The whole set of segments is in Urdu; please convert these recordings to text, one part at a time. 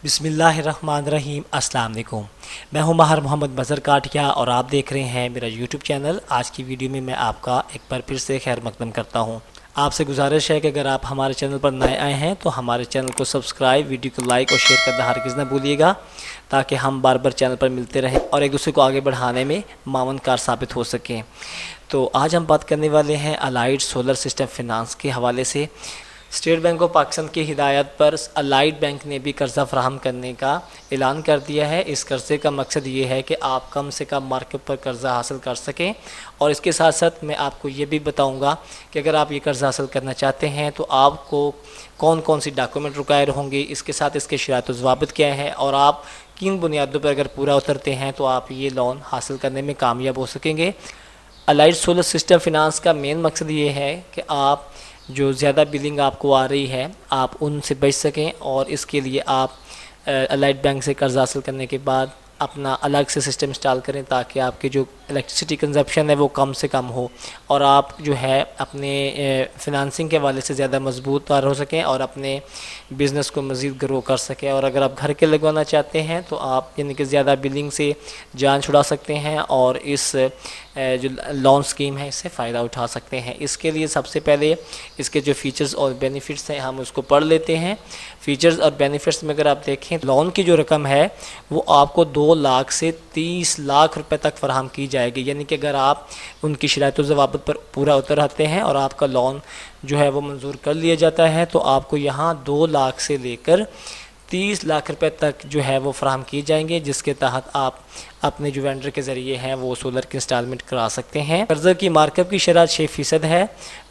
بسم اللہ الرحمن الرحیم۔ السلام علیکم، میں ہوں ماہر محمد مظہر کاٹیا اور آپ دیکھ رہے ہیں میرا یوٹیوب چینل۔ آج کی ویڈیو میں میں آپ کا ایک بار پھر سے خیر مقدم کرتا ہوں۔ آپ سے گزارش ہے کہ اگر آپ ہمارے چینل پر نئے آئے ہیں تو ہمارے چینل کو سبسکرائب، ویڈیو کو لائک اور شیئر کرنا ہرگز نہ بھولیے گا، تاکہ ہم بار بار چینل پر ملتے رہیں اور ایک دوسرے کو آگے بڑھانے میں معاون کار ثابت ہو سکیں۔ تو آج ہم بات کرنے والے ہیں الائڈ سولر سسٹم فنانس کے حوالے سے۔ اسٹیٹ بینک آف پاکستان کی ہدایت پر الائڈ بینک نے بھی قرضہ فراہم کرنے کا اعلان کر دیا ہے۔ اس قرضے کا مقصد یہ ہے کہ آپ کم سے کم مارکیٹ پر قرضہ حاصل کر سکیں، اور اس کے ساتھ ساتھ میں آپ کو یہ بھی بتاؤں گا کہ اگر آپ یہ قرضہ حاصل کرنا چاہتے ہیں تو آپ کو کون کون سی ڈاکومنٹ ریکوائر ہوں گے، اس کے ساتھ اس کے شرائط و ضوابط کیا ہیں، اور آپ کن بنیادوں پر اگر پورا اترتے ہیں تو آپ یہ لون حاصل کرنے میں کامیاب ہو سکیں گے۔ الائڈ سولر سسٹم فنانس کا مین مقصد یہ ہے کہ آپ جو زیادہ بلنگ آپ کو آ رہی ہے آپ ان سے بچ سکیں، اور اس کے لیے آپ الائڈ بینک سے قرض حاصل کرنے کے بعد اپنا الگ سے سسٹم انسٹال کریں، تاکہ آپ کے جو الیکٹریسٹی کنزپشن ہے وہ کم سے کم ہو، اور آپ جو ہے اپنے فنانسنگ کے حوالے سے زیادہ مضبوط طور ہو سکیں اور اپنے بزنس کو مزید گرو کر سکیں۔ اور اگر آپ گھر کے لگوانا چاہتے ہیں تو آپ یعنی کہ زیادہ بلنگ سے جان چھڑا سکتے ہیں اور اس جو لون سکیم ہے اس سے فائدہ اٹھا سکتے ہیں۔ اس کے لیے سب سے پہلے اس کے جو فیچرز اور بینیفٹس ہیں ہم اس کو پڑھ لیتے ہیں۔ فیچرز اور بینیفٹس میں اگر آپ دیکھیں، لون کی جو رقم ہے وہ آپ کو 2 لاکھ سے 30 لاکھ روپے تک فراہم کی جائے گی، یعنی کہ اگر آپ ان کی شرائط و ضوابط پر پورا اتر آتے ہیں اور آپ کا لون جو ہے وہ منظور کر لیا جاتا ہے تو آپ کو یہاں 2 لاکھ سے لے کر 30 لاکھ روپے تک جو ہے وہ فراہم کی جائیں گے، جس کے تحت آپ اپنے جو وینڈر کے ذریعے ہیں وہ سولر کی انسٹالمنٹ کرا سکتے ہیں۔ قرضہ کی مارک اپ کی شرح 6% ہے،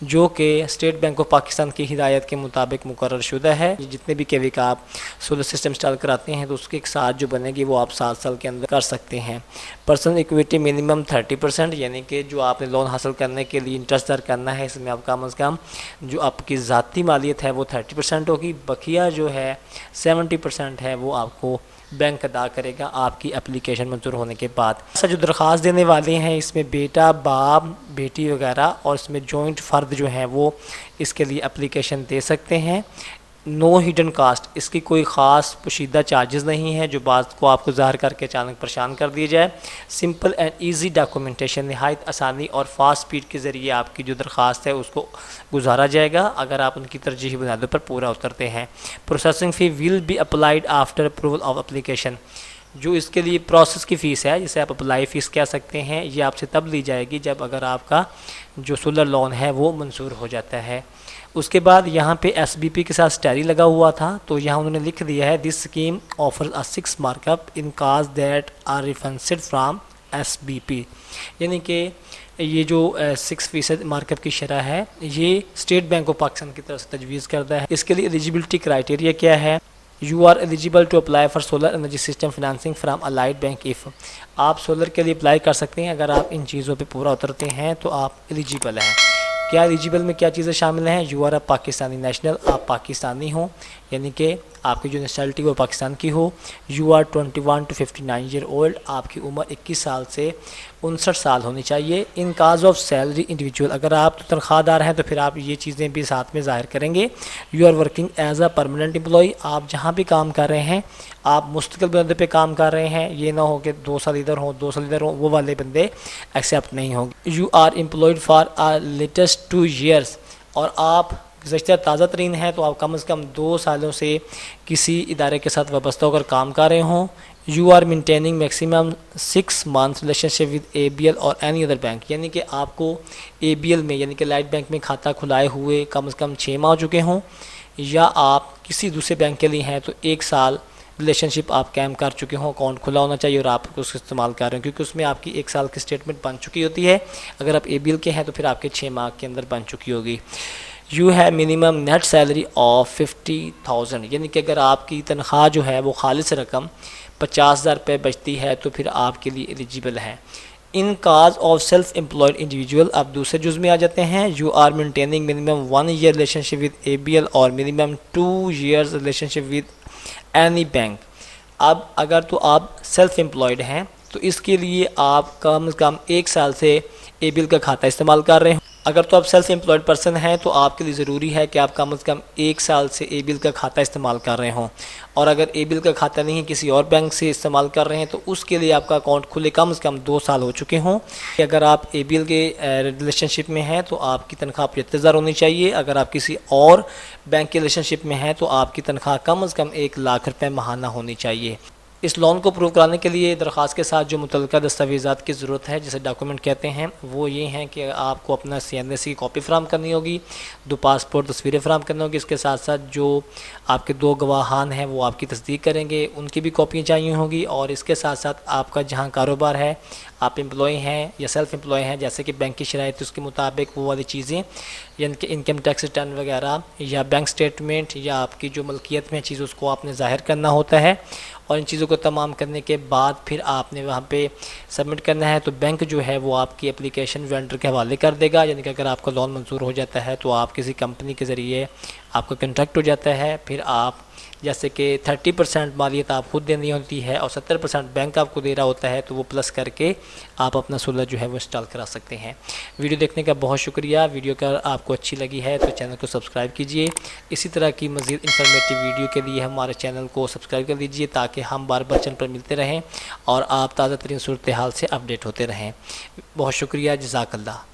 جو کہ اسٹیٹ بینک آف پاکستان کی ہدایت کے مطابق مقرر شدہ ہے۔ جتنے بھی کیوی کا آپ سولر سسٹم انسٹال کراتے ہیں تو اس کے ساتھ جو بنے گی وہ آپ 7 سال کے اندر کر سکتے ہیں۔ پرسنل ایکویٹی منیمم 30%، یعنی کہ جو آپ نے لون حاصل کرنے کے لیے انٹرسٹ در کرنا ہے اس میں آپ کم از کم جو آپ کی ذاتی مالیت ہے وہ 30% ہوگی، بقیہ جو ہے 70% ہے وہ آپ کو بینک ادا کرے گا آپ کی اپلیکیشن منظور ہونے کے بعد۔ ایسا جو درخواست دینے والے ہیں اس میں بیٹا، باپ، بیٹی وغیرہ، اور اس میں جوائنٹ فرد جو ہیں وہ اس کے لیے اپلیکیشن دے سکتے ہیں۔ نو ہڈن کاسٹ، اس کی کوئی خاص پوشیدہ چارجز نہیں ہیں جو بات کو آپ کو ظاہر کر کے اچانک پریشان کر دی جائے۔ سمپل اینڈ ایزی ڈاکومنٹیشن، نہایت آسانی اور فاسٹ سپیڈ کے ذریعے آپ کی جو درخواست ہے اس کو گزارا جائے گا اگر آپ ان کی ترجیحی بنیادوں پر پورا اترتے ہیں۔ Processing fee will be applied after approval of application, جو اس کے لیے پروسیس کی فیس ہے جسے آپ اپلائی فیس کہہ سکتے ہیں، یہ آپ سے تب لی جائے گی جب اگر آپ کا جو سولر لون ہے وہ منظور ہو جاتا ہے۔ اس کے بعد یہاں پہ ایس بی پی کے ساتھ اسٹیری لگا ہوا تھا تو یہاں انہوں نے لکھ دیا ہے this scheme offers a 6 markup in case that are refinanced from S B P, یعنی کہ یہ جو 6% مارک اپ کی شرح ہے یہ اسٹیٹ بینک آف پاکستان کی طرف سے تجویز کردہ ہے۔ اس کے لیے ایلیجیبلٹی کرائٹیریا کیا ہے؟ You are eligible to apply for solar energy system financing from Allied Bank if, آپ سولر کے لیے اپلائی کر سکتے ہیں اگر آپ ان چیزوں پہ پورا اترتے ہیں تو آپ ایلیجیبل ہیں۔ کیا ایلیجیبل میں کیا چیزیں شامل ہیں؟ You are a Pakistani national, آپ پاکستانی ہوں یعنی کہ آپ کی جو نیشنلٹی وہ پاکستان کی ہو۔ You are 21 to 59 year old, آپ کی عمر 21 سال سے 59 سال ہونی چاہیے۔ ان کاز آف سیلری انڈیویجول، اگر آپ تنخواہ دار ہیں تو پھر آپ یہ چیزیں بھی ساتھ میں ظاہر کریں گے۔ You are working as a permanent employee, آپ جہاں بھی کام کر رہے ہیں آپ مستقل بندے پہ کام کر رہے ہیں، یہ نہ ہو کہ 2 سال ادھر ہوں 2 سال ادھر ہوں، وہ والے بندے ایکسیپٹ نہیں ہوں گے۔ You are employed for latest 2 years, اور آپ گزشتہ تازہ ترین ہیں تو آپ کم از کم 2 سالوں سے کسی ادارے کے ساتھ وابستہ ہو کر کام کر رہے ہوں۔ You are maintaining maximum 6 months relationship with A B L اور اینی ادر بینک، یعنی کہ آپ کو اے بی ایل میں یعنی کہ لائٹ بینک میں کھاتہ کھلائے ہوئے کم از کم 6 ماہ ہو چکے ہوں، یا آپ کسی دوسرے بینک کے لیے ہیں تو 1 سال ریلیشن شپ آپ قائم کر چکے ہوں، اکاؤنٹ کھلا ہونا چاہیے اور آپ اس کو استعمال کر رہے ہیں، کیونکہ اس میں آپ کی 1 سال کی اسٹیٹمنٹ بن چکی ہوتی ہے۔ اگر آپ اے بی ایل کے ہیں تو پھر آپ کے 6 ماہ کے اندر بن چکی ہوگی۔ یو ہے منیمم نیٹ سیلری آف 50,000، یعنی کہ اگر آپ کی تنخواہ جو ہے وہ خالص رقم 50,000 روپے بچتی ہے تو پھر آپ کے لیے ایلیجیبل ہے۔ In case of self employed individual, اب دوسرے جز میں آ جاتے ہیں۔ You are maintaining minimum 1 year relationship with A B L اور minimum 2 years relationship with any bank. اب اگر تو آپ سیلف امپلائڈ ہیں تو اس کے لیے آپ کم از کم 1 سال سے اے بی ایل کا کھاتہ استعمال کر رہے ہیں، اگر تو آپ سیلف امپلائڈ پرسن ہیں تو آپ کے لیے ضروری ہے کہ آپ کم از کم 1 سال سے اے بی ایل کا کھاتہ استعمال کر رہے ہوں، اور اگر اے بی ایل کا کھاتہ نہیں کسی اور بینک سے استعمال کر رہے ہیں تو اس کے لیے آپ کا اکاؤنٹ کھلے کم از کم 2 سال ہو چکے ہوں۔ اگر آپ اے بی ایل کے ریلیشن شپ میں ہیں تو آپ کی تنخواہ 75,000 ہونی چاہیے، اگر آپ کسی اور بینک کے ریلیشن شپ میں ہیں تو آپ کی تنخواہ کم از کم 1 لاکھ روپے ماہانہ ہونی چاہیے۔ اس لون کو پروو کرانے کے لیے درخواست کے ساتھ جو متعلقہ دستاویزات کی ضرورت ہے جسے ڈاکومنٹ کہتے ہیں وہ یہ ہیں کہ آپ کو اپنا CNS کی کاپی فراہم کرنی ہوگی، 2 پاسپورٹ تصویریں فراہم کرنی ہوگی، اس کے ساتھ ساتھ جو آپ کے 2 گواہان ہیں وہ آپ کی تصدیق کریں گے، ان کی بھی کاپیاں چاہیے ہوں گی، اور اس کے ساتھ ساتھ آپ کا جہاں کاروبار ہے، آپ امپلائی ہیں یا سیلف امپلائی ہیں، جیسے کہ بینک کی شرائط اس کے مطابق وہ والی چیزیں، یعنی کہ انکم ٹیکس ریٹرن وغیرہ یا بینک سٹیٹمنٹ یا آپ کی جو ملکیت میں چیز اس کو آپ نے ظاہر کرنا ہوتا ہے، اور ان چیزوں کو تمام کرنے کے بعد پھر آپ نے وہاں پہ سبمٹ کرنا ہے، تو بینک جو ہے وہ آپ کی اپلیکیشن وینڈر کے حوالے کر دے گا، یعنی کہ اگر آپ کا لون منظور ہو جاتا ہے تو آپ کسی کمپنی کے ذریعے آپ کا کنٹریکٹ ہو جاتا ہے، پھر آپ جیسے کہ 30% مالیت آپ خود دینی ہوتی ہے اور 70% بینک آپ کو دے رہا ہوتا ہے، تو وہ پلس کر کے آپ اپنا سولر جو ہے وہ انسٹال کرا سکتے ہیں۔ ویڈیو دیکھنے کا بہت شکریہ۔ ویڈیو اگر آپ کو اچھی لگی ہے تو چینل کو سبسکرائب کیجئے، اسی طرح کی مزید انفارمیٹیو ویڈیو کے لیے ہمارے چینل کو سبسکرائب کر لیجئے تاکہ ہم بار بار چینل پر ملتے رہیں اور آپ تازہ ترین صورتحال سے اپڈیٹ ہوتے رہیں۔ بہت شکریہ، جزاک اللہ۔